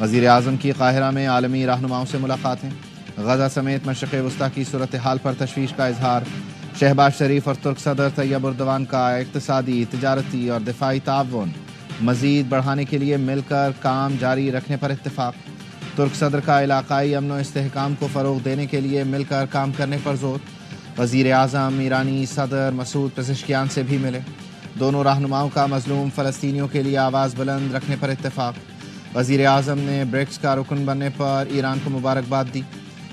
وزیر اعظم کی قاہرہ میں عالمی رہنماؤں سے ملاقاتیں، غزہ سمیت مشرق وسطی کی صورتحال پر تشویش کا اظہار، شہباز شریف اور ترک صدر طیب اردوان کا اقتصادی، تجارتی اور دفاعی تعاون مزید بڑھانے کے لیے مل کر کام جاری رکھنے پر اتفاق، ترک صدر کا علاقائی امن و استحکام کو فروغ دینے کے لیے مل کر کام کرنے پر زور، وزیر اعظم ایرانی صدر مسعود پزشکیان سے بھی ملے، دونوں رہنماؤں کا مظلوم فلسطینیوں کے لیے آواز بلند رکھنے پر اتفاق، وزیر اعظم نے برکس کا رکن بننے پر ایران کو مبارکباد دی،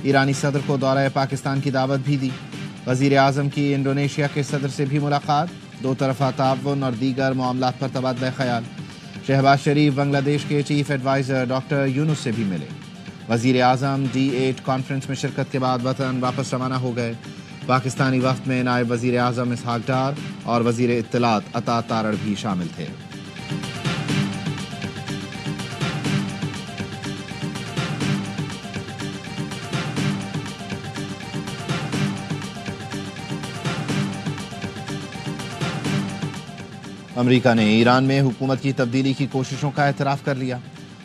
ایرانی صدر کو دورہ پاکستان کی دعوت بھی دی، وزیر اعظم کی انڈونیشیا کے صدر سے بھی ملاقات، دو طرفہ تعاون اور دیگر معاملات پر تبادلہ خیال، شہباز شریف بنگلہ دیش کے چیف ایڈوائزر ڈاکٹر یونس سے بھی ملے، وزیر اعظم D8 کانفرنس میں شرکت کے بعد وطن واپس روانہ ہو گئے، پاکستانی وفد میں نائب وزیر اعظم اسحاق ڈار اور وزیر اطلاعات عطا تارڑ بھی شامل تھے۔ امریکہ نے ایران میں حکومت کی تبدیلی کی کوششوں کا اعتراف کر لیا،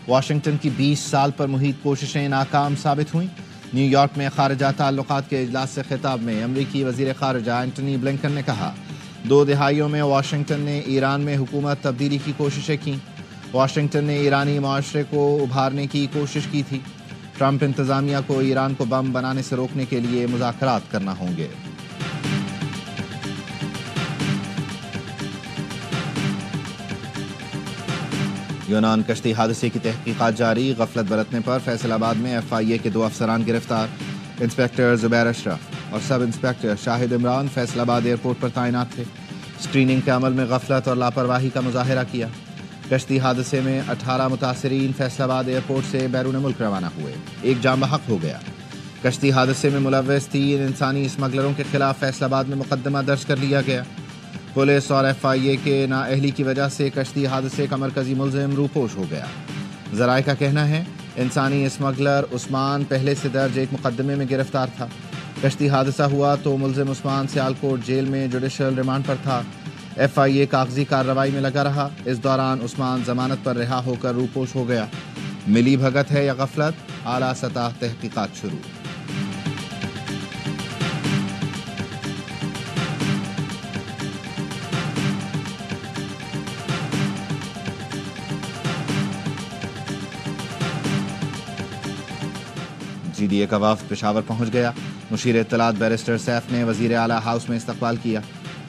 واشنگٹن کی 20 سال پر محیط کوششیں ناکام ثابت ہوئیں، نیو یارک میں خارجہ تعلقات کے اجلاس سے خطاب میں امریکی وزیر خارجہ اینٹنی بلنکن نے کہا 2 دہائیوں میں واشنگٹن نے ایران میں حکومت تبدیلی کی کوششیں کیں، واشنگٹن نے ایرانی معاشرے کو ابھارنے کی کوشش کی تھی، ٹرمپ انتظامیہ کو ایران کو بم بنانے سے روکنے کے لیے مذاکرات کرنا ہوں گے۔ یونان کشتی حادثے کی تحقیقات جاری، غفلت برتنے پر فیصل آباد میں FIA کے 2 افسران گرفتار، انسپیکٹر زبیر اشرف اور سب انسپیکٹر شاہد عمران فیصل آباد ایئرپورٹ پر تعینات تھے، اسکریننگ کے عمل میں غفلت اور لاپرواہی کا مظاہرہ کیا۔ کشتی حادثے میں 18 متاثرین فیصل آباد ایئرپورٹ سے بیرون ملک روانہ ہوئے، 1 جاں بحق ہو گیا۔ کشتی حادثے میں ملوث 3 انسانی اسمگلروں کے خلاف فیصل آباد میں مقدمہ درج کر لیا گیا۔ پولیس اور FIA کے نااہلی کی وجہ سے کشتی حادثے کا مرکزی ملزم روپوش ہو گیا۔ ذرائع کا کہنا ہے انسانی اسمگلر عثمان پہلے سے درج ایک مقدمے میں گرفتار تھا۔ کشتی حادثہ ہوا تو ملزم عثمان سیالکوٹ جیل میں جوڈیشل ریمانڈ پر تھا۔ FIA کاغذی کارروائی میں لگا رہا، اس دوران عثمان ضمانت پر رہا ہو کر روپوش ہو گیا۔ ملی بھگت ہے یا غفلت، اعلیٰ سطح تحقیقات شروع۔ GDA کا وفد پشاور پہنچ گیا، مشیر اطلاعات بیرسٹر سیف نے وزیر اعلیٰ ہاؤس میں استقبال کیا،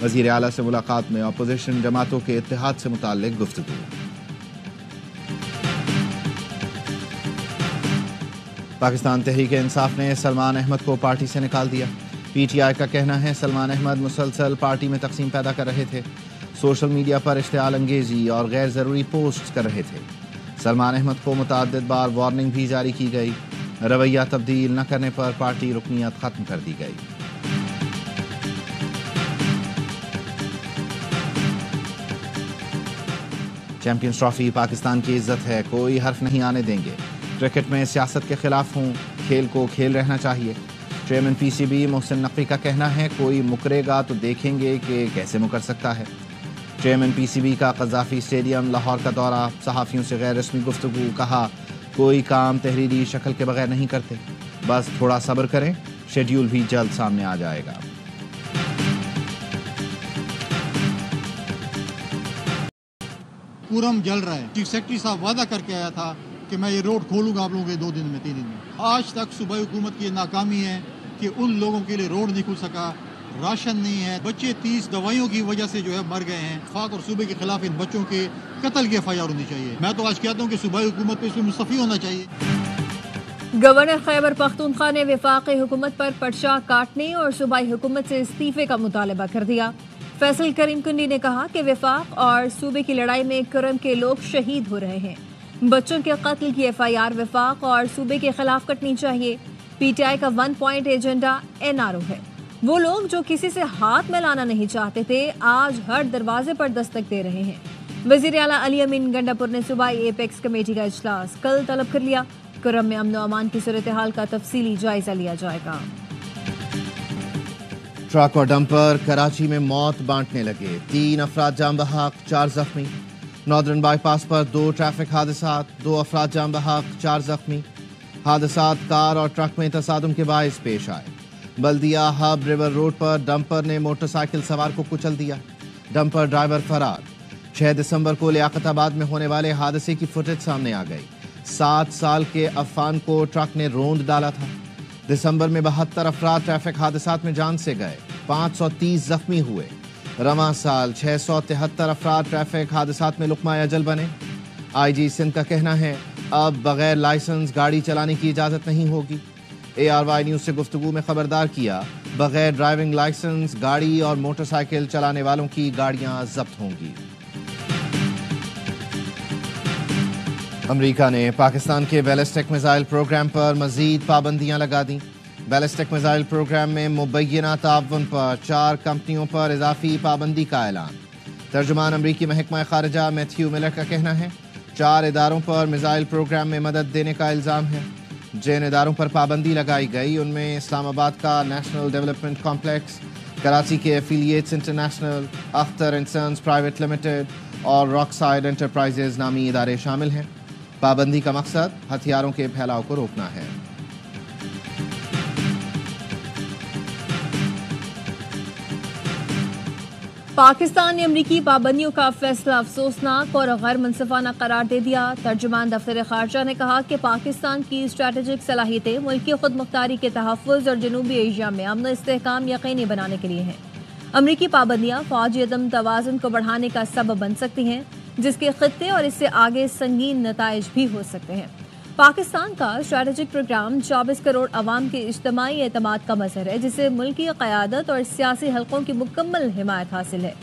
وزیر اعلیٰ سے ملاقات میں اپوزیشن جماعتوں کے اتحاد سے متعلق گفتگو۔ پاکستان تحریک انصاف نے سلمان احمد کو پارٹی سے نکال دیا، PTI کا کہنا ہے سلمان احمد مسلسل پارٹی میں تقسیم پیدا کر رہے تھے، سوشل میڈیا پر اشتعال انگیزی اور غیر ضروری پوسٹ کر رہے تھے۔ سلمان احمد کو متعدد بار وارننگ بھی جاری کی گئی، رویہ تبدیل نہ کرنے پر پارٹی رکنیت ختم کر دی گئی۔ چیمپئنز ٹرافی پاکستان کی عزت ہے، کوئی حرف نہیں آنے دیں گے، کرکٹ میں سیاست کے خلاف ہوں، کھیل کو کھیل رہنا چاہیے۔ چیئرمین PCB محسن نقوی کا کہنا ہے کوئی مکرے گا تو دیکھیں گے کہ کیسے مکر سکتا ہے۔ چیئرمین PCB کا قذافی اسٹیڈیم لاہور کا دورہ، صحافیوں سے غیر رسمی گفتگو، کہا کوئی کام تحریری شکل کے بغیر نہیں کرتے، بس تھوڑا صبر کریں، شیڈیول بھی جلد سامنے آ جائے گا۔ پورم جل رہا ہے، چیف سیکرٹری صاحب وعدہ کر کے آیا تھا کہ میں یہ روڈ کھولوں گا آپ لوگوں کے 2 دن میں 3 دن میں، آج تک صوبائی حکومت کی ناکامی ہے کہ ان لوگوں کے لیے روڈ نہیں کھل سکا، راشن نہیں ہے، بچے 30 دوائیوں کی وجہ سے جو ہے مر گئے ہیں، وفاق اور صوبے کے خلاف ان بچوں کے قتل کی FIR ہونی چاہیے۔ میں تو آج کہتا ہوں کہ صوبائی حکومت پہ اس میں مستعفی ہونا چاہیے۔ گورنر خیبر پختونخوا نے وفاقی حکومت پر پرچہ کاٹنے اور صوبائی حکومت سے استعفے کا مطالبہ کر دیا۔ فیصل کریم کنڈی نے کہا کہ وفاق اور صوبے کی لڑائی میں کرم کے لوگ شہید ہو رہے ہیں، بچوں کے قتل کی FIR وفاق اور صوبے کے خلاف کٹنی چاہیے۔ PTI کا 1 پوائنٹ ایجنڈا NRO ہے، وہ لوگ جو کسی سے ہاتھ ملانا نہیں چاہتے تھے آج ہر دروازے پر دستک دے رہے ہیں۔ وزیر اعلیٰ علی امین گنڈاپور نے صوبائی ایپیکس کمیٹی کا اجلاس کل طلب کر لیا، کرم میں امن و امان کی صورتحال کا تفصیلی جائزہ لیا جائے گا۔ ٹرک اور ڈمپر کراچی میں موت بانٹنے لگے، 3 افراد جاں بحق، 4 زخمی۔ Northern by pass per 2 traffic حادثات، 2 افراد جاں بحق، 4 زخمی۔ حادثات کار اور ٹرک میں تصادم کے باعث پیش آئے۔ بلدیہ ہب ریور روڈ پر ڈمپر نے موٹر سائیکل سوار کو کچل دیا، ڈمپر ڈرائیور فرار۔ 6 دسمبر کو لیاقت آباد میں ہونے والے حادثے کی فوٹیج سامنے آ گئی۔ 7 سال کے عفان کو ٹرک نے روند ڈالا تھا۔ دسمبر میں 72 افراد ٹریفک حادثات میں جان سے گئے، 530 زخمی ہوئے۔ رواں سال 673 افراد ٹریفک حادثات میں لقمہ اجل بنے۔ آئی جی سندھ کا کہنا ہے اب بغیر لائسنس گاڑی چلانے کی اجازت نہیں ہوگی۔ ARY نیوز سے گفتگو میں خبردار کیا، بغیر ڈرائیونگ لائسنس گاڑی اور موٹر سائیکل چلانے والوں کی گاڑیاں ضبط ہوں گی۔ امریکہ نے پاکستان کے بیلسٹک میزائل پروگرام پر مزید پابندیاں لگا دیں۔ بیلسٹک میزائل پروگرام میں مبینہ تعاون پر 4 کمپنیوں پر اضافی پابندی کا اعلان۔ ترجمان امریکی محکمہ خارجہ میتھیو ملر کا کہنا ہے 4 اداروں پر میزائل پروگرام میں مدد دینے کا الزام ہے۔ جن اداروں پر پابندی لگائی گئی ان میں اسلام آباد کا نیشنل ڈیولپمنٹ کمپلیکس، کراچی کے affiliates international, Akhtar and sons private limited اور راک سائڈ انٹرپرائزز نامی ادارے شامل ہیں۔ پابندی کا مقصد ہتھیاروں کے پھیلاؤ کو روکنا ہے۔ پاکستان نے امریکی پابندیوں کا فیصلہ افسوسناک اور غیر منصفانہ قرار دے دیا۔ ترجمان دفتر خارجہ نے کہا کہ پاکستان کی اسٹریٹجک صلاحیتیں ملکی خود مختاری کے تحفظ اور جنوبی ایشیا میں امن و استحکام یقینی بنانے کے لیے ہیں۔ امریکی پابندیاں فوجی عدم توازن کو بڑھانے کا سبب بن سکتی ہیں، جس کے خطے اور اس سے آگے سنگین نتائج بھی ہو سکتے ہیں۔ پاکستان کا اسٹریٹجک پروگرام 24 کروڑ عوام کے اجتماعی اعتماد کا مظہر ہے، جسے ملکی قیادت اور سیاسی حلقوں کی مکمل حمایت حاصل ہے۔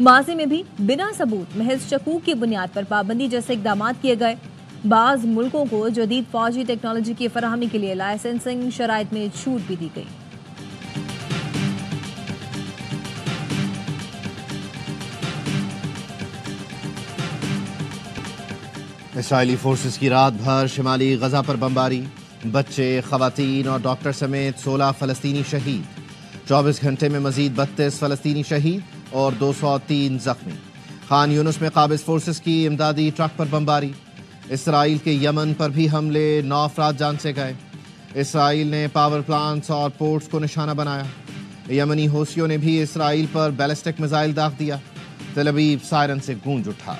ماضی میں بھی بنا ثبوت محض شکوک کی بنیاد پر پابندی جیسے اقدامات کیے گئے۔ بعض ملکوں کو جدید فوجی ٹیکنالوجی کی فراہمی کے لیے لائسنسنگ شرائط میں چھوٹ بھی دی گئی۔ اسرائیلی فورسز کی رات بھر شمالی غزہ پر بمباری، بچے، خواتین اور ڈاکٹر سمیت 16 فلسطینی شہید۔ 24 گھنٹے میں مزید 32 فلسطینی شہید اور 203 زخمی۔ خان یونس میں قابض فورسز کی امدادی ٹرک پر بمباری۔ اسرائیل کے یمن پر بھی حملے، 9 افراد جان سے گئے۔ اسرائیل نے پاور پلانٹس اور پورٹس کو نشانہ بنایا۔ یمنی حوثیوں نے بھی اسرائیل پر بیلسٹک میزائل داغ دیا۔ تل ابیب سائرن سے گونج اٹھا۔